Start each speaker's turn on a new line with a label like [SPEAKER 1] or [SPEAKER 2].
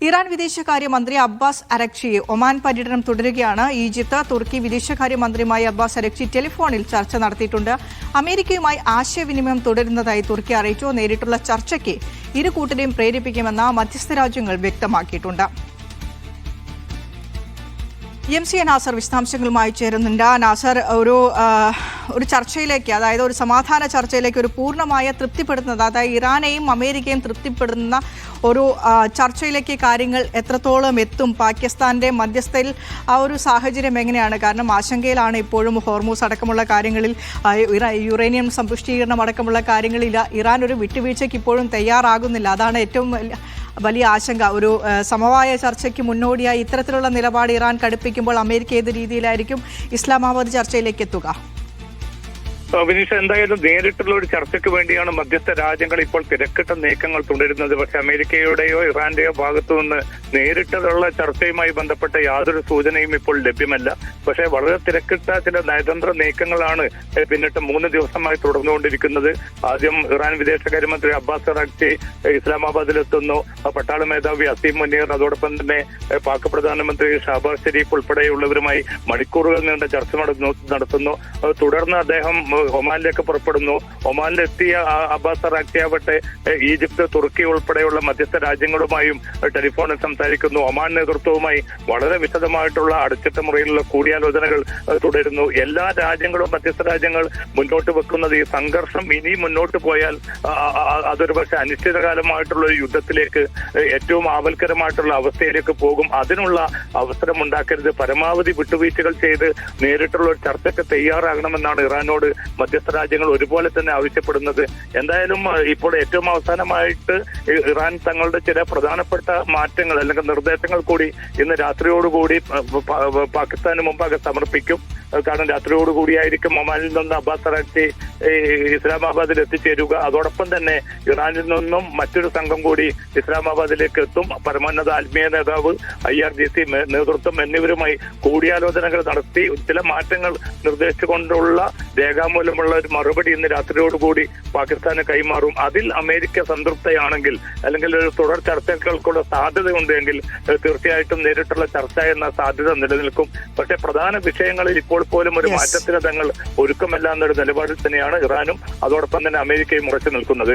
[SPEAKER 1] Iran വിദേശകാര്യമന്ത്രി Abbas Araghchi Oman പര്യടനം തുടരുകയാണ്. ഈജിപ്ത്, തുർക്കി വിദേശകാര്യമന്ത്രിയുമായി അബ്ബാസ് അരക്ചി ടെലിഫോണിൽ ചർച്ച നടത്തിയിട്ടുണ്ട്. അമേരിക്കയുമായി ആശയവിനിമയം തുടരുന്നതായി തുർക്കി അറിയിച്ചു. നേരിട്ടുള്ള ചർച്ചയ്ക്ക് ഇരു കൂട്ടരെയും പ്രേരിപ്പിക്കുമെന്ന് മധ്യസ്ഥ രാജ്യങ്ങൾ വ്യക്തമാക്കിയിട്ടുണ്ട്. MC നാസർ വിശദാംശങ്ങളുമായി ചേരുന്നുണ്ട്. നാസർ, ഒരു ചർച്ചയിലേക്ക്, അതായത് ഒരു സമാധാന ചർച്ചയിലേക്ക്, ഒരു പൂർണ്ണമായ തൃപ്തിപ്പെടുത്തുന്നത്, അതായത് ഇറാനെയും അമേരിക്കയും തൃപ്തിപ്പെടുന്ന ഒരു ചർച്ചയിലേക്ക് കാര്യങ്ങൾ എത്രത്തോളം എത്തും? പാകിസ്ഥാന്റെ മധ്യസ്ഥയിൽ ആ ഒരു സാഹചര്യം എങ്ങനെയാണ്? കാരണം ആശങ്കയിലാണ് ഇപ്പോഴും ഹോർമൂസ് അടക്കമുള്ള കാര്യങ്ങളിൽ, യുറേനിയം സമ്പുഷ്ടീകരണം അടക്കമുള്ള കാര്യങ്ങളിൽ ഇറാൻ ഒരു വിട്ടുവീഴ്ചയ്ക്ക് ഇപ്പോഴും തയ്യാറാകുന്നില്ല. അതാണ് ഏറ്റവും വലിയ ആശങ്ക. ഒരു സമവായ ചർച്ചയ്ക്ക് മുന്നോടിയായി ഇത്തരത്തിലുള്ള നിലപാട് ഇറാൻ കടുപ്പിക്കുമ്പോൾ അമേരിക്ക ഏത് രീതിയിലായിരിക്കും ഇസ്ലാമാബാദ് ചർച്ചയിലേക്ക് എത്തുക?
[SPEAKER 2] വിനീഷ, എന്തായാലും നേരിട്ടുള്ള ഒരു ചർച്ചയ്ക്ക് വേണ്ടിയാണ് മധ്യസ്ഥ രാജ്യങ്ങൾ ഇപ്പോൾ തിരക്കിട്ട നീക്കങ്ങൾ തുടരുന്നത്. പക്ഷെ അമേരിക്കയുടെയോ ഇറാന്റെയോ ഭാഗത്തു നിന്ന് നേരിട്ടുള്ള ചർച്ചയുമായി ബന്ധപ്പെട്ട യാതൊരു സൂചനയും ഇപ്പോൾ ലഭ്യമല്ല. പക്ഷേ വളരെ തിരക്കിട്ട ചില നയതന്ത്ര നീക്കങ്ങളാണ് പിന്നിട്ട് 3 ദിവസമായി തുടർന്നുകൊണ്ടിരിക്കുന്നത്. ആദ്യം ഇറാൻ വിദേശകാര്യമന്ത്രി അബ്ബാസ് അരക്ചി ഇസ്ലാമാബാദിലെത്തുന്നു. പട്ടാള മേധാവി അസീം മുനീർ, അതോടൊപ്പം തന്നെ പാക് പ്രധാനമന്ത്രി ഷഹബാസ് ഷെരീഫ് ഉൾപ്പെടെയുള്ളവരുമായി മണിക്കൂറുകൾ നീണ്ട ചർച്ച നടത്തുന്നു. തുടർന്ന് അദ്ദേഹം ഒമാനിലേക്ക് പുറപ്പെടുന്നു. ഒമാനിലെത്തിയ അബ്ബാസ് അരക്ചി ആവട്ടെ ഈജിപ്ത്, തുർക്കി ഉൾപ്പെടെയുള്ള മധ്യസ്ഥ രാജ്യങ്ങളുമായും ടെലിഫോണിൽ സംസാരിക്കുന്നു. ഒമാൻ നേതൃത്വവുമായി വളരെ വിശദമായിട്ടുള്ള അടച്ചിട്ട മുറിയിലുള്ള കൂടിയാലോചനകൾ തുടരുന്നു. എല്ലാ രാജ്യങ്ങളും, മധ്യസ്ഥ രാജ്യങ്ങൾ മുന്നോട്ട് വെക്കുന്നത് ഈ സംഘർഷം ഇനി മുന്നോട്ട് പോയാൽ അതൊരു പക്ഷെ അനിശ്ചിതകാലമായിട്ടുള്ള ഒരു യുദ്ധത്തിലേക്ക്, ഏറ്റവും ആപൽക്കരമായിട്ടുള്ള അവസ്ഥയിലേക്ക് പോകും. അതിനുള്ള അവസരം ഉണ്ടാക്കരുത്, പരമാവധി വിട്ടുവീഴ്ചകൾ ചെയ്ത് നേരിട്ടുള്ള ഒരു ചർച്ചയ്ക്ക് തയ്യാറാകണമെന്നാണ് ഇറാനോട് മധ്യസ്ഥ രാജ്യങ്ങൾ ഒരുപോലെ തന്നെ ആവശ്യപ്പെടുന്നത്. എന്തായാലും ഇപ്പോൾ ഏറ്റവും അവസാനമായിട്ട് ഇറാൻ തങ്ങളുടെ ചില പ്രധാനപ്പെട്ട മാറ്റങ്ങൾ അല്ലെങ്കിൽ നിർദ്ദേശങ്ങൾ കൂടി ഇന്ന് രാത്രിയോടുകൂടി പാകിസ്ഥാന് മുമ്പാകെ സമർപ്പിക്കും. കാരണം രാത്രിയോടുകൂടിയായിരിക്കും ഒമാനിൽ നിന്ന് അബ്ബാസ് അരക്ചി ഇസ്ലാമാബാദിൽ എത്തിച്ചേരുക. അതോടൊപ്പം തന്നെ ഇറാനിൽ നിന്നും മറ്റൊരു സംഘം കൂടി ഇസ്ലാമാബാദിലേക്ക് എത്തും. പരമോന്നത ആത്മീയ നേതാവ്, IRGC നേതൃത്വം എന്നിവരുമായി കൂടിയാലോചനകൾ നടത്തി ചില മാറ്റങ്ങൾ നിർദ്ദേശിച്ചുകൊണ്ടുള്ള രേഖാമൂലമുള്ള ഒരു മറുപടി ഇന്ന് രാത്രിയോടുകൂടി പാകിസ്ഥാന് കൈമാറും. അതിൽ അമേരിക്ക സംതൃപ്തയാണെങ്കിൽ, അല്ലെങ്കിൽ ഒരു തുടർ ചർച്ചകൾക്കുള്ള സാധ്യതയുണ്ടെങ്കിൽ തീർച്ചയായിട്ടും നേരിട്ടുള്ള ചർച്ച എന്ന സാധ്യത നിലനിൽക്കും. പക്ഷേ പ്രധാന വിഷയങ്ങളിൽ ഇപ്പോൾ പോലും ഒരു മാറ്റത്തിന് തങ്ങൾ ഒരുക്കമല്ല എന്നൊരു നിലപാടിൽ തന്നെയാണ് ഇറാനും അതോടൊപ്പം തന്നെ അമേരിക്കയും ഉറച്ചു നിൽക്കുന്നത്.